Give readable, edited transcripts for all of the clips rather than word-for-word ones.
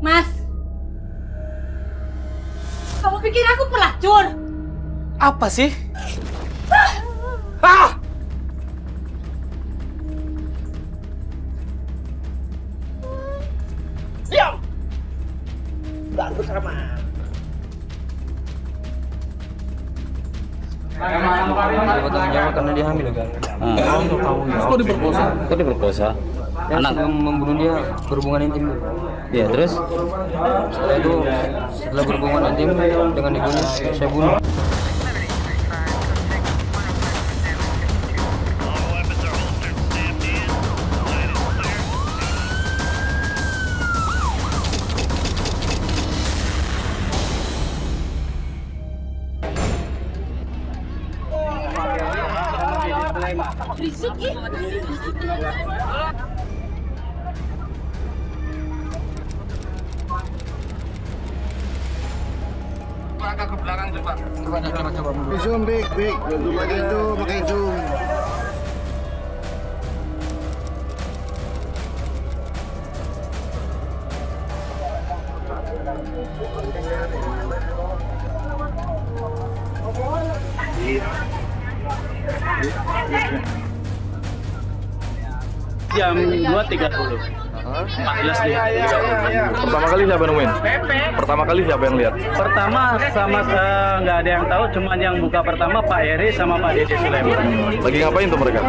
Mas, kamu pikir aku pelacur? Apa sih? Ah! Diam! Ganggu sama. Karena dia hamil kan. Kok diperkosa? Kok diperkosa? Anak yang membunuh dia berhubungan intim. Ya terus setelah itu setelah berhubungan intim dengan ibunya saya bunuh. Berisik ih. Agak ke belakang coba. Coba. Zoom, big. Pakai zoom. Jam 2.30. 14 dia. Pertama kali siapa yang nemuin? Pertama kali siapa yang lihat? Pertama sama nggak ada yang tahu, cuman yang buka pertama Pak Eri sama Pak Dede Sulaiman. Lagi ngapain tuh mereka?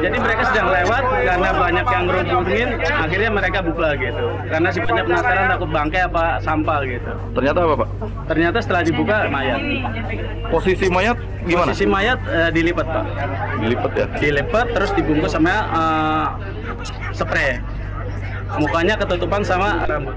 Jadi mereka sedang lewat karena banyak yang ngerubungin, akhirnya mereka buka gitu. Karena sifatnya penasaran takut bangkai apa sampah gitu. Ternyata apa, Pak? Ternyata setelah dibuka mayat. Posisi mayat gimana? Posisi mayat dilipat Pak. Dilipat ya? Dilipat terus dibungkus sama spray. Mukanya ketutupan sama rambut.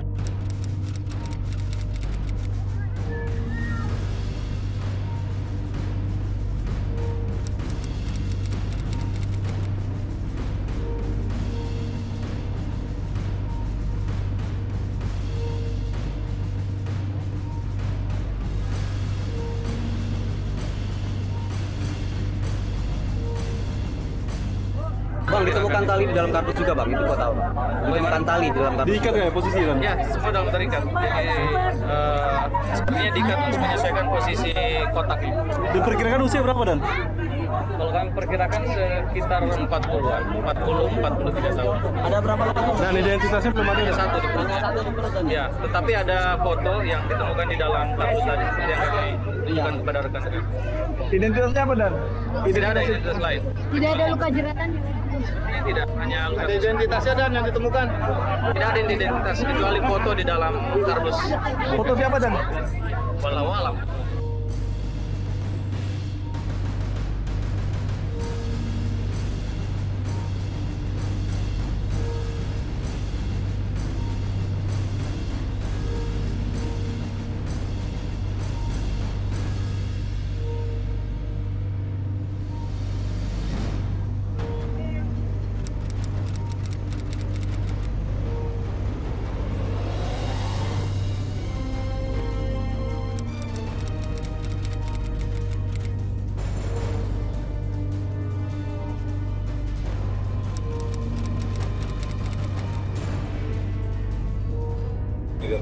Bang, ditemukan tali di dalam kardus juga bang, itu gua tahu. Ditemukan tali di dalam kardus. Diikat kayak posisi kan? Ya, semua dalam terikat. Jadi sepertinya diikat untuk menyesuaikan posisi kotak ini. Diperkirakan usia berapa dan? Kalau kami perkirakan sekitar 40-an, 43 tahun. Ada berapa lagi? Dan identitasnya belum ada. Ada satu di perutnya. Ya, tetapi ada foto yang ditemukan di dalam kardus tadi seperti yang kami tunjukkan kepada rekan. Identitasnya apa dan? Tidak ada identitas lain. Tidak ada luka jeratan. Ini tidak hanya luka. Ada identitasnya dan yang ditemukan? Tidak ada identitas kecuali foto di dalam kardus. Foto siapa dan? Wallahu alam.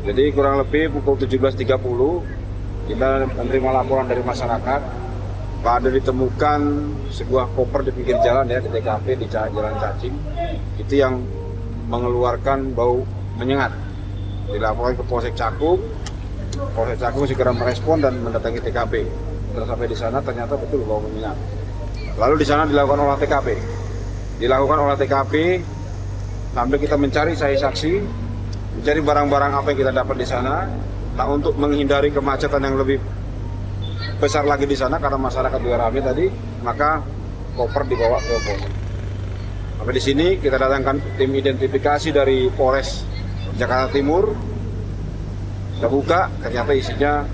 Jadi kurang lebih pukul 17.30 kita menerima laporan dari masyarakat bahwa ada ditemukan sebuah koper di pinggir jalan ya di TKP di Jalan Cacing itu yang mengeluarkan bau menyengat. Dilaporkan ke Polsek Cakung segera merespon dan mendatangi TKP. Terus sampai di sana ternyata betul bau menyengat. Lalu di sana dilakukan olah TKP sambil kita mencari saksi, mencari barang-barang apa yang kita dapat di sana. Nah, untuk menghindari kemacetan yang lebih besar lagi di sana karena masyarakat juga ramai tadi, maka koper dibawa ke Polsek. Sampai di sini kita datangkan tim identifikasi dari Polres Jakarta Timur. Kita buka, ternyata isinya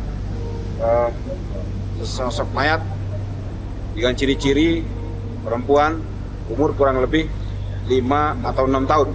sosok mayat dengan ciri-ciri perempuan umur kurang lebih 5 atau 6 tahun.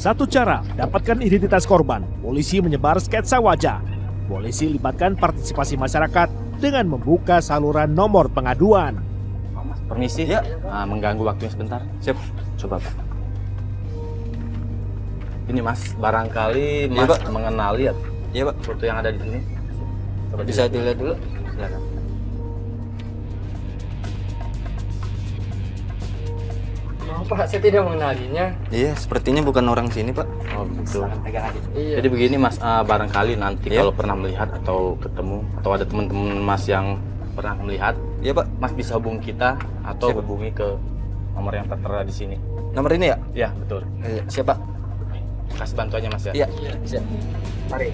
satu cara mendapatkan identitas korban, polisi menyebar sketsa wajah. Polisi libatkan partisipasi masyarakat dengan membuka saluran nomor pengaduan. Permisi, ya. Mengganggu waktunya sebentar. Siap. Coba, Pak. Ini Mas, barangkali Mas mengenali Iya, Pak. foto yang ada di sini. Coba Bisa dilihat dulu. Silakan. Pak, saya tidak mengenalinya. Iya, sepertinya bukan orang sini, Pak. Oh, betul. Iya. Jadi begini Mas, barangkali nanti kalau pernah melihat atau ketemu atau ada teman-teman Mas yang pernah melihat, Iya, Pak. Mas bisa hubungi kita atau Siap. hubungi ke nomor yang tertera di sini. Nomor ini ya? Ya, betul. Siap, Pak. Kasih bantuannya Mas ya. Iya. Siap. Mari.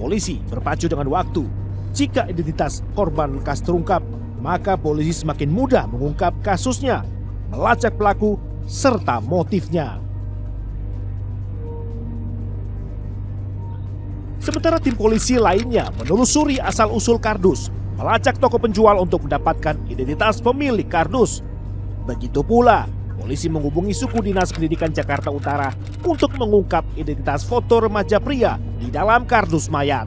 Polisi berpacu dengan waktu. Jika identitas korban lekas terungkap, maka polisi semakin mudah mengungkap kasusnya, melacak pelaku, serta motifnya. Sementara tim polisi lainnya menelusuri asal-usul kardus, melacak toko penjual untuk mendapatkan identitas pemilik kardus. Begitu pula, polisi menghubungi suku dinas pendidikan Jakarta Utara untuk mengungkap identitas foto remaja pria di dalam kardus mayat.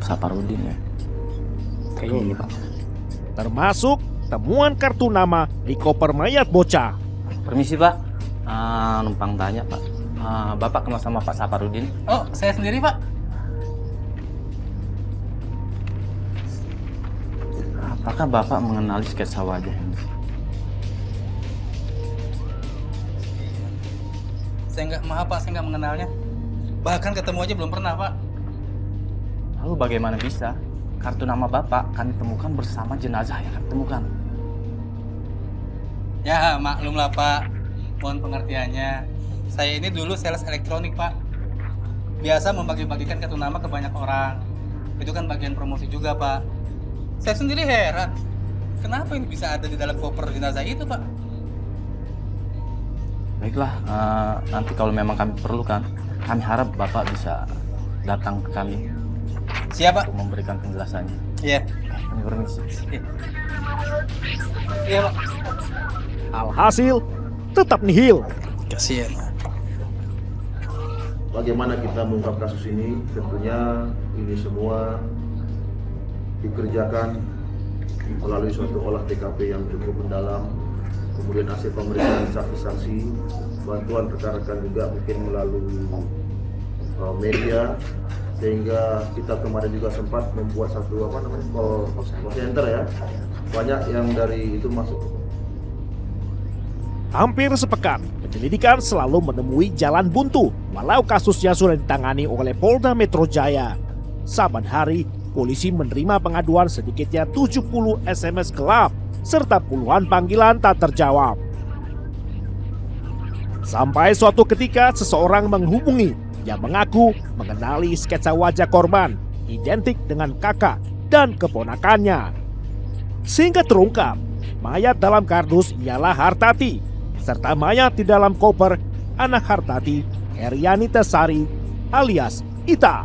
Saparudin ya. Kayak gini Pak. Termasuk temuan kartu nama di koper mayat bocah. Permisi Pak, numpang tanya Pak. Bapak kenal sama Pak Saparudin? Oh, saya sendiri Pak. Apakah Bapak mengenali sketsa wajah ini? Maaf Pak, saya nggak mengenalnya. Bahkan ketemu aja belum pernah Pak. Lalu bagaimana bisa? Kartu nama Bapak kami temukan bersama jenazah yang kami temukan. Ya, maklumlah Pak. Mohon pengertiannya. Saya ini dulu sales elektronik Pak. Biasa membagi-bagikan kartu nama ke banyak orang. Itu kan bagian promosi juga Pak. Saya sendiri heran. Kenapa ini bisa ada di dalam koper jenazah itu Pak? Baiklah, nanti kalau memang kami perlukan, kami harap Bapak bisa datang ke kami. Siap Pak. Untuk memberikan penjelasannya. Iya. Kami permisi. Iya Pak. Alhasil, tetap nihil. Kasihan. Bagaimana kita mengungkap kasus ini? Tentunya ini semua dikerjakan melalui suatu olah TKP yang cukup mendalam, kemudian hasil pemeriksaan saksi-saksi, bantuan rekan-rekan juga mungkin melalui media, sehingga kita kemarin juga sempat membuat satu call center ya, banyak yang dari itu masuk. Hampir sepekan, penyelidikan selalu menemui jalan buntu walau kasusnya sudah ditangani oleh Polda Metro Jaya. Saban hari, polisi menerima pengaduan sedikitnya 70 SMS gelap serta puluhan panggilan tak terjawab. Sampai suatu ketika seseorang menghubungi yang mengaku mengenali sketsa wajah korban, identik dengan kakak dan keponakannya. Sehingga terungkap, mayat dalam kardus ialah Hartati, serta mayat di dalam koper anak Hartati, Heriani Tesari alias Ita.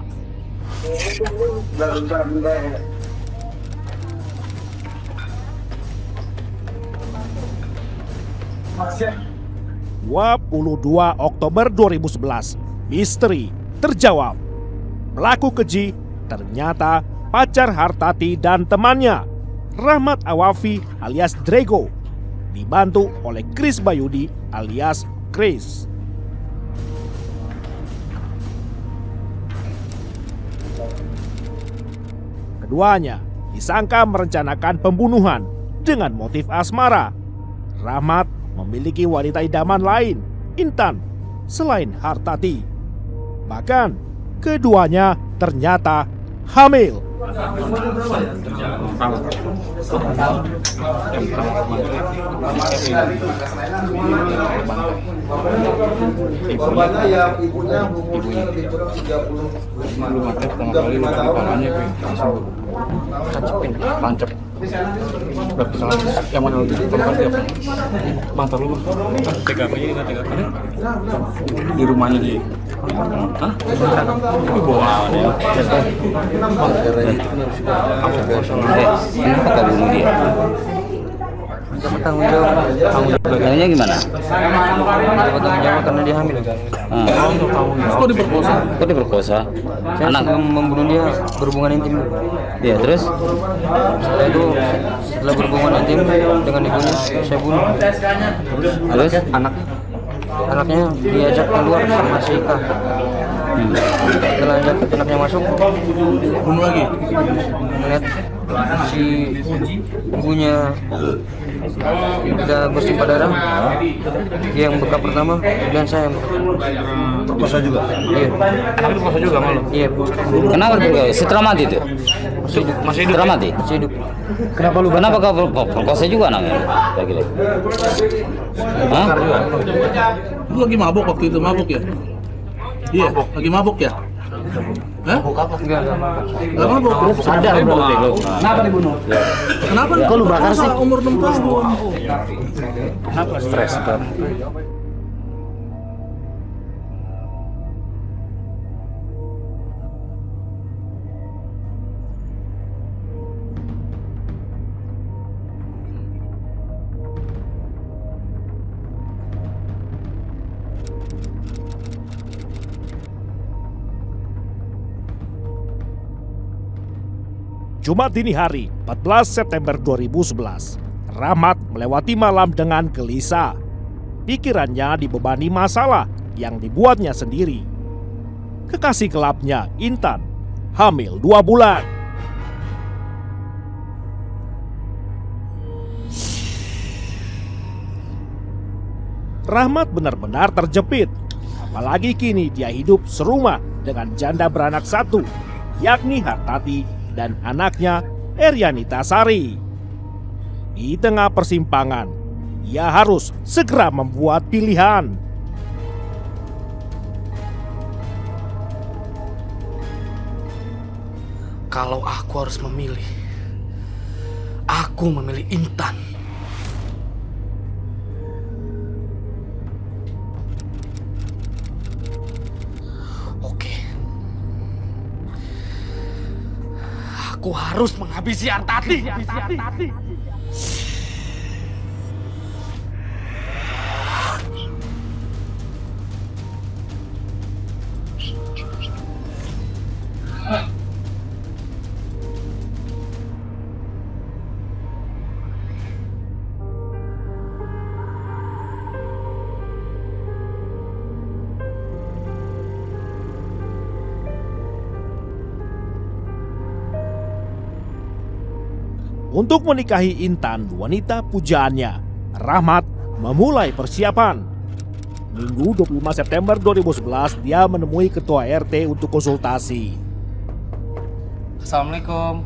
Wah, 22 Oktober 2011, misteri terjawab. Pelaku keji ternyata pacar Hartati dan temannya, Rahmat Awafi alias Drego, dibantu oleh Chris Bayudi alias Chris. Keduanya disangka merencanakan pembunuhan dengan motif asmara. Rahmat memiliki wanita idaman lain, Intan, selain Hartati. Bahkan keduanya ternyata hamil. Korbannya yang ibunya umurnya lebih kurang 35 tahun. Tancap. Yang mana itu temukan dia? Bang, taruh lu. TKP ini nggak TKP? Di rumahnya dia. Hah? Itu bohong ya. Kenapa bunuh dia? dapat tanggung jawab. Tanggung gimana? Dapat tanggung jawab karena dia hamil. Kok diperkosa? Kok diperkosa? Saya sebelum membunuh dia berhubungan intim. Iya, terus? Setelah itu setelah berhubungan intim dengan ibunya saya bunuh. Terus? Anaknya diajak keluar sama si Ika. Setelah anaknya masuk, Bunuh lagi? melihat si ibunya udah bersimpah darah, dia yang buka pertama, kemudian saya yang Perkosa juga? Iya. Perkosa juga malu? Iya. Kenapa diperkosa? Setelah mati tuh? Masih hidup. Setelah mati? Masih hidup. Kenapa kau perkosa juga anaknya? Kayak gitu. Hah? Lu lagi mabuk waktu itu, mabuk ya? Iya, lagi mabuk ya? Hah? Enggak. Gak mabuk? Sadar berarti lu. Kenapa dibunuh? Kenapa? Kok lu bakar sih? Umur 6 tahun. Kenapa stres kan? Jumat dini hari, 14 September 2011, Rahmat melewati malam dengan gelisah. Pikirannya dibebani masalah yang dibuatnya sendiri. Kekasih gelapnya, Intan, hamil 2 bulan. Rahmat benar-benar terjepit. Apalagi kini dia hidup serumah dengan janda beranak 1, yakni Hartati dan anaknya Erianita Sari. Di tengah persimpangan, ia harus segera membuat pilihan. Kalau aku harus memilih, aku memilih Intan. Aku harus menghabisi Hartati. Untuk menikahi Intan, wanita pujaannya, Rahmat memulai persiapan. Minggu 25 September 2011, dia menemui ketua RT untuk konsultasi. Assalamualaikum.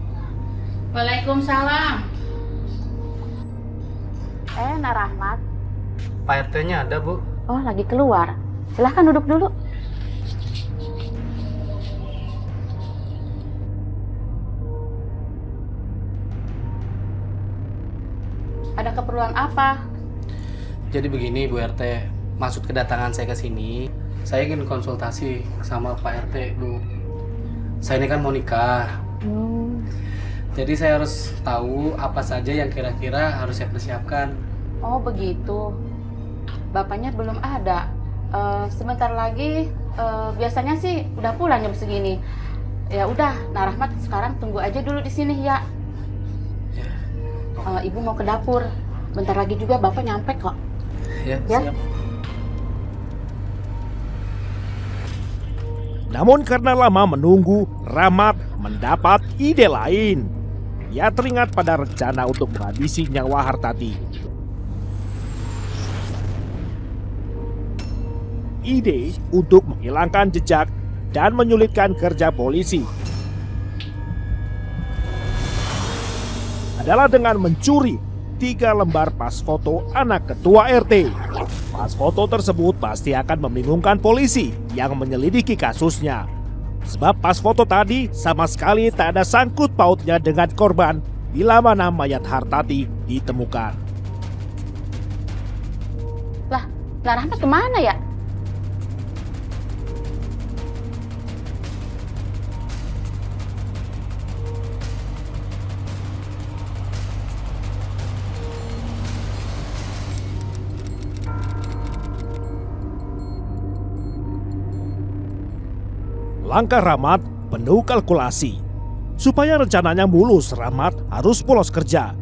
Waalaikumsalam. Nak Rahmat. Pak RT-nya ada, Bu? Oh, lagi keluar. Silahkan duduk dulu. Ada keperluan apa? Jadi begini, Bu RT. Maksud kedatangan saya ke sini, saya ingin konsultasi sama Pak RT, Bu. Saya ini kan mau nikah. Jadi saya harus tahu apa saja yang kira-kira harus saya persiapkan. Oh, begitu. Bapaknya belum ada. Sebentar lagi, biasanya sih udah pulang jam segini. Ya udah, Nah Rahmat sekarang tunggu aja dulu di sini ya. Ibu mau ke dapur. Bentar lagi juga Bapak nyampe kok. Ya, ya. siap. Namun karena lama menunggu, Rahmat mendapat ide lain. Ia teringat pada rencana untuk menghabisi nyawa Hartati. Ide untuk menghilangkan jejak dan menyulitkan kerja polisi adalah dengan mencuri 3 lembar pas foto anak ketua RT. Pas foto tersebut pasti akan membingungkan polisi yang menyelidiki kasusnya. Sebab pas foto tadi sama sekali tak ada sangkut pautnya dengan korban bila mana mayat Hartati ditemukan. Lah, Rahmat kemana ya? Langkah Rahmat penuh kalkulasi. Supaya rencananya mulus, Rahmat harus bolos kerja.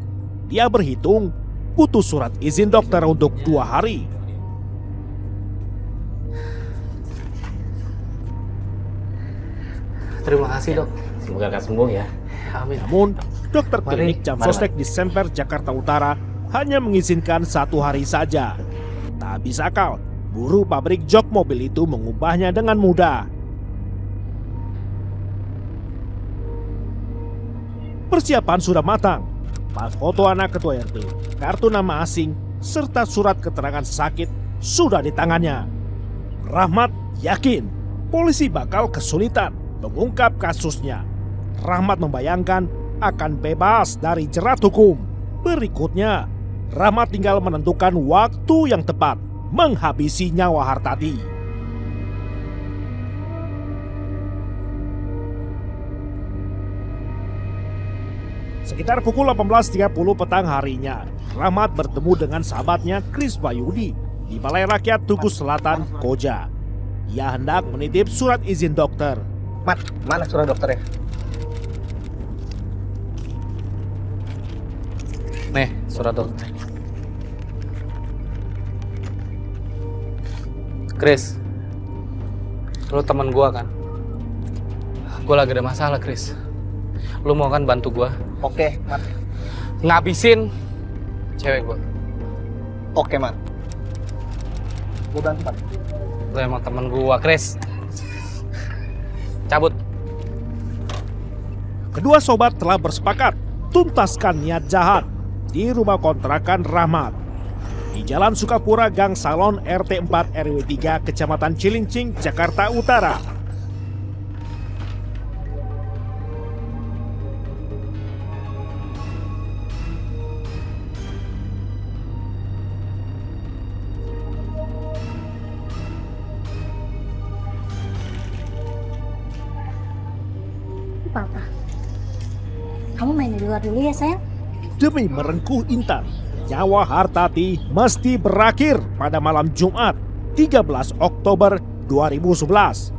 Dia berhitung butuh surat izin dokter untuk 2 hari. Terima kasih, Dok. Semoga akan sembuh ya. Amin. Namun, dokter Mari. klinik Jamsostek di Semper, Jakarta Utara hanya mengizinkan 1 hari saja. Tak bisa akal, buruh pabrik jok mobil itu mengubahnya dengan mudah. Persiapan sudah matang. Pas foto anak ketua RT, kartu nama asing, serta surat keterangan sakit sudah di tangannya. Rahmat yakin polisi bakal kesulitan mengungkap kasusnya. Rahmat membayangkan akan bebas dari jerat hukum. Berikutnya, Rahmat tinggal menentukan waktu yang tepat menghabisi nyawa Hartati. Sekitar pukul 18.30 petang harinya, Rahmat bertemu dengan sahabatnya Kris Bayudi di Balai Rakyat Tugu Selatan, Koja. Ia hendak menitip surat izin dokter. Mat, mana surat dokternya? Nih, surat dokter. Chris, lu teman gua kan? Gua lagi ada masalah, Chris. Lu mau kan bantu gua? Oke, Mat. Ngabisin cewek gua. Oke, Mat. Gua bantu, Mat. Lu emang temen gua, Chris. Cabut. Kedua sobat telah bersepakat tuntaskan niat jahat di rumah kontrakan Rahmat di Jalan Sukapura, Gang Salon, RT 4 RW 3, Kecamatan Cilincing, Jakarta Utara. Papa, kamu main di luar dulu ya sayang. Demi merengkuh Intan, nyawa Hartati mesti berakhir pada malam Jumat 13 Oktober 2011.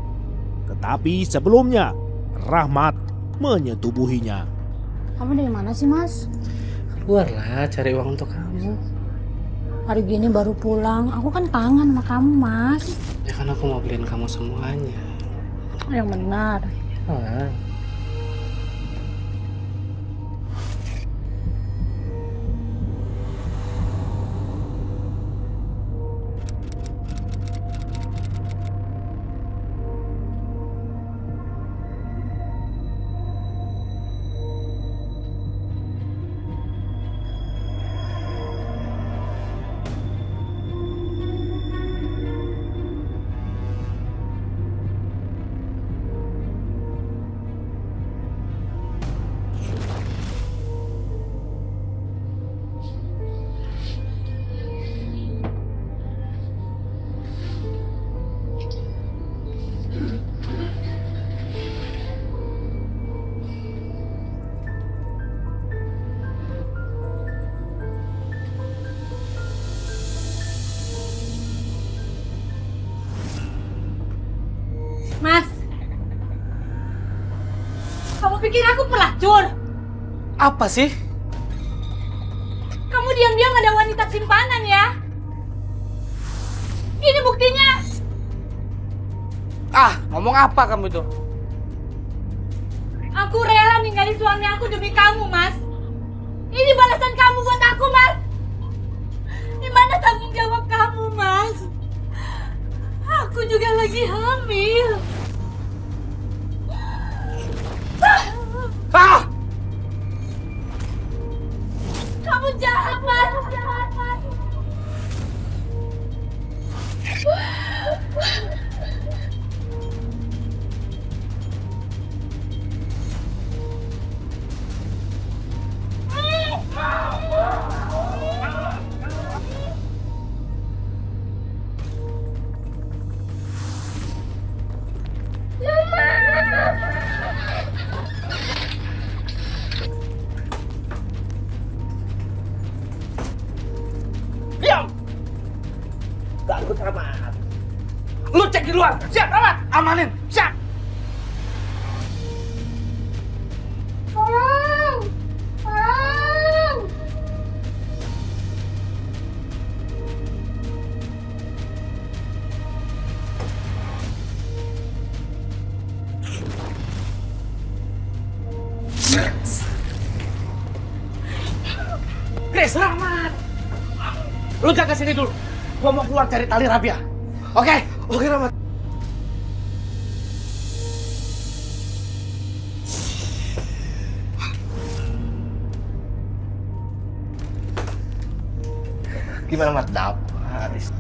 Tetapi sebelumnya, Rahmat menyetubuhinya. Kamu dari mana sih, Mas? Keluarlah cari uang untuk kamu. Hari gini baru pulang, aku kan kangen sama kamu, Mas. Ya kan aku mau beliin kamu semuanya. Yang benar. Ah. Mas, kamu pikir aku pelacur? Apa sih? Kamu diam-diam ada wanita simpanan ya? Ini buktinya. Ah, ngomong apa kamu itu? Aku rela ninggalin suami aku demi kamu, Mas. Ini balasan kamu buat aku, Mas. Di mana tanggung jawab kamu, Mas? Aku juga lagi hamil. Ah! Kamu jahat, Mas. Jahat, Mas. Diam! Ganggu Rahmat. Lu cek di luar. Siap, Rahmat. Amanin. Siap. Rahmat. Lu jaga sini dulu. Gua mau keluar cari tali Rabia. Oke? Oke, Rahmat. Gimana, Mat? Habis.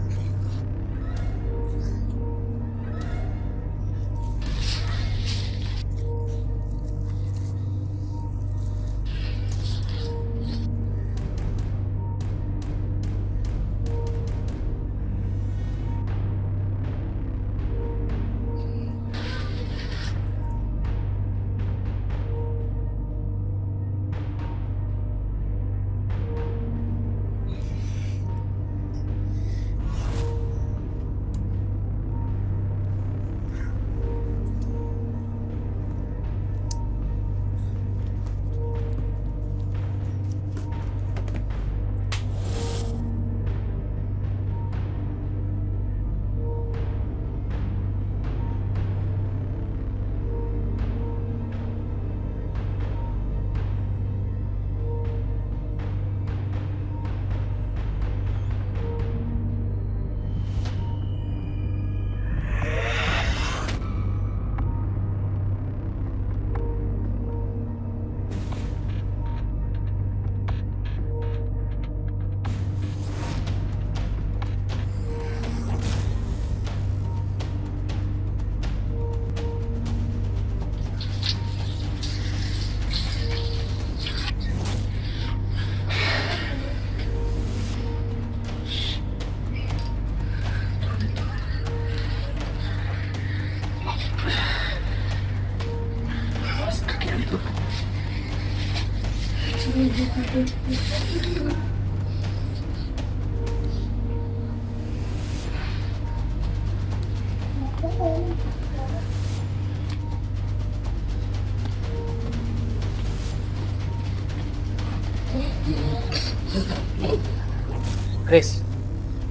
Chris,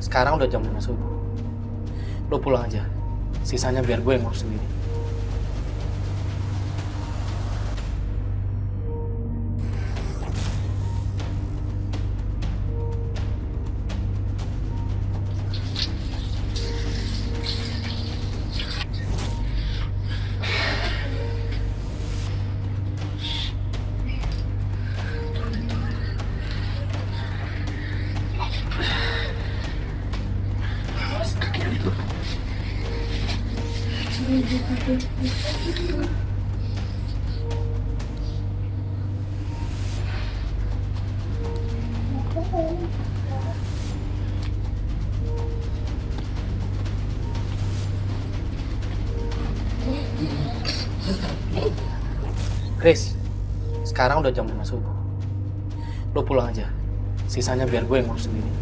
sekarang udah jam 5 subuh. Lo pulang aja. Sisanya biar gue yang ngurus sendiri. Chris, sekarang udah jam 5 subuh. Lo pulang aja. Sisanya biar gue yang ngurus sendiri.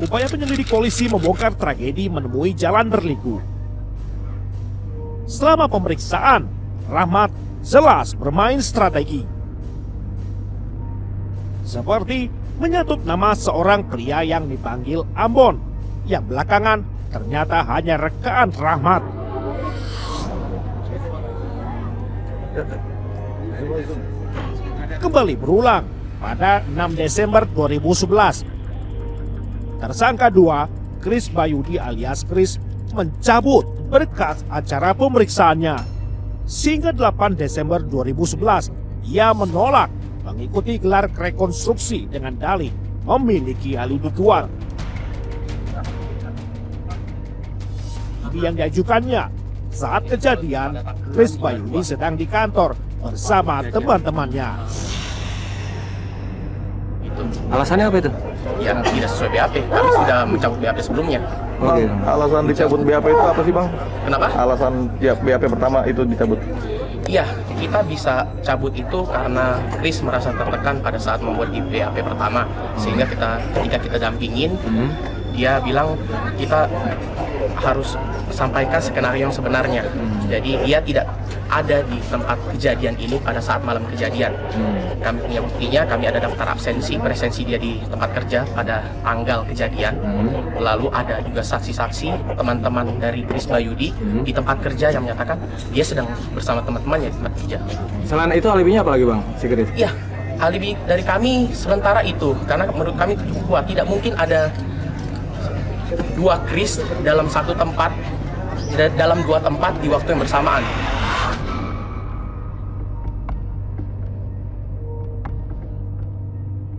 Upaya penyelidik polisi membongkar tragedi menemui jalan berliku. Selama pemeriksaan, Rahmat jelas bermain strategi. Seperti menyatut nama seorang pria yang dipanggil Ambon, yang belakangan ternyata hanya rekaan Rahmat. Kembali berulang pada 6 Desember 2011. Tersangka 2, Chris Bayudi alias Chris, mencabut berkas acara pemeriksaannya. Sehingga 8 Desember 2011, ia menolak mengikuti gelar rekonstruksi dengan dalih memiliki alibi kuat. Ini yang diajukannya saat kejadian Chris Bayudi sedang di kantor bersama teman-temannya. Alasannya apa itu? Ya, tidak sesuai BAP. Kami sudah mencabut BAP sebelumnya. Oke. Alasan dicabut BAP itu apa sih, Bang? Kenapa? Alasan ya, BAP pertama itu dicabut. Iya, kita bisa cabut itu karena Chris merasa tertekan pada saat membuat di BAP pertama. Sehingga ketika kita dampingin, dia bilang kita harus sampaikan skenario yang sebenarnya. Jadi dia tidak ada di tempat kejadian ini pada saat malam kejadian. Kami punya buktinya, kami ada daftar absensi, presensi dia di tempat kerja pada tanggal kejadian. Lalu ada juga saksi-saksi teman-teman dari Kris Bayudi di tempat kerja yang menyatakan dia sedang bersama teman-temannya di tempat kerja. Selain itu alibinya apa lagi bang, si Kris? Iya, alibi dari kami sementara itu, karena menurut kami cukup kuat. Tidak mungkin ada dua Kris dalam satu tempat, dalam dua tempat di waktu yang bersamaan.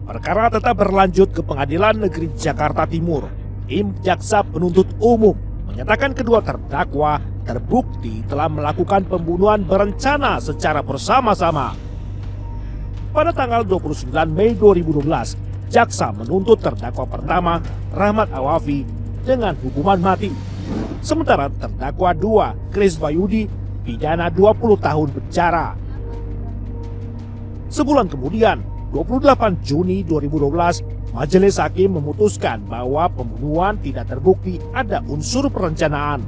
Perkara tetap berlanjut ke Pengadilan Negeri Jakarta Timur. Tim jaksa penuntut umum menyatakan kedua terdakwa terbukti telah melakukan pembunuhan berencana secara bersama-sama. Pada tanggal 29 Mei 2012, jaksa menuntut terdakwa pertama Rahmat Awafi dengan hukuman mati. Sementara terdakwa 2 Kris Bayudi pidana 20 tahun penjara. Sebulan kemudian, 28 Juni 2012, majelis hakim memutuskan bahwa pembunuhan tidak terbukti ada unsur perencanaan.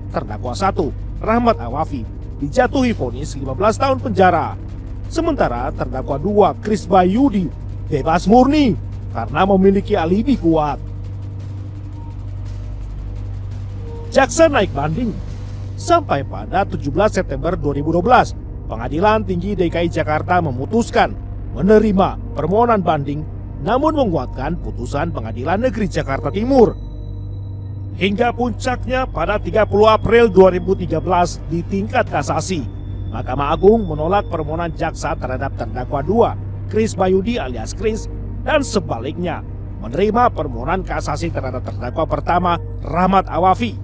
Terdakwa 1, Rahmat Awafi, dijatuhi vonis 15 tahun penjara. Sementara terdakwa 2, Kris Bayudi, bebas murni karena memiliki alibi kuat. Jaksa naik banding. Sampai pada 17 September 2012, Pengadilan Tinggi DKI Jakarta memutuskan menerima permohonan banding, namun menguatkan putusan Pengadilan Negeri Jakarta Timur. Hingga puncaknya pada 30 April 2013 di tingkat kasasi, Mahkamah Agung menolak permohonan jaksa terhadap terdakwa 2, Kris Bayudi alias Kris, dan sebaliknya menerima permohonan kasasi terhadap terdakwa pertama, Rahmat Awafi.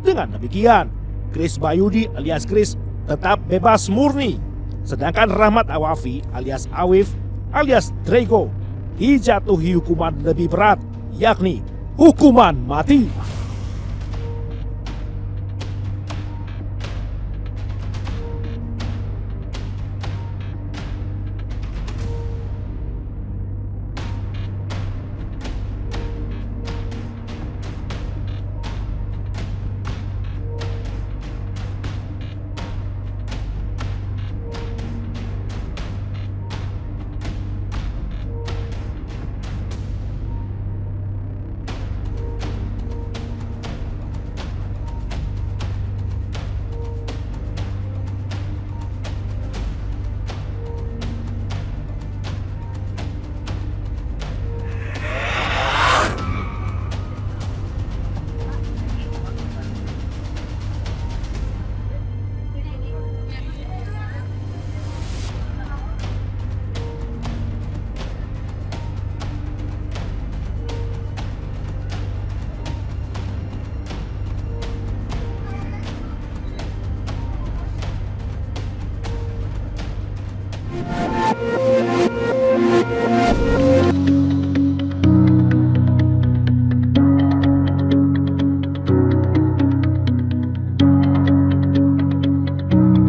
Dengan demikian, Kris Bayudi alias Kris tetap bebas murni, sedangkan Rahmat Awafi alias Awif alias Drego dijatuhi hukuman lebih berat, yakni hukuman mati.